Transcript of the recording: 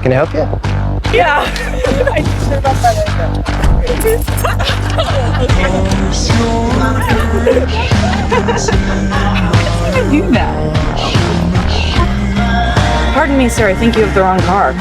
Can I help you? Yeah. I should have got that How do you do that? Pardon me, sir. I think you have the wrong car.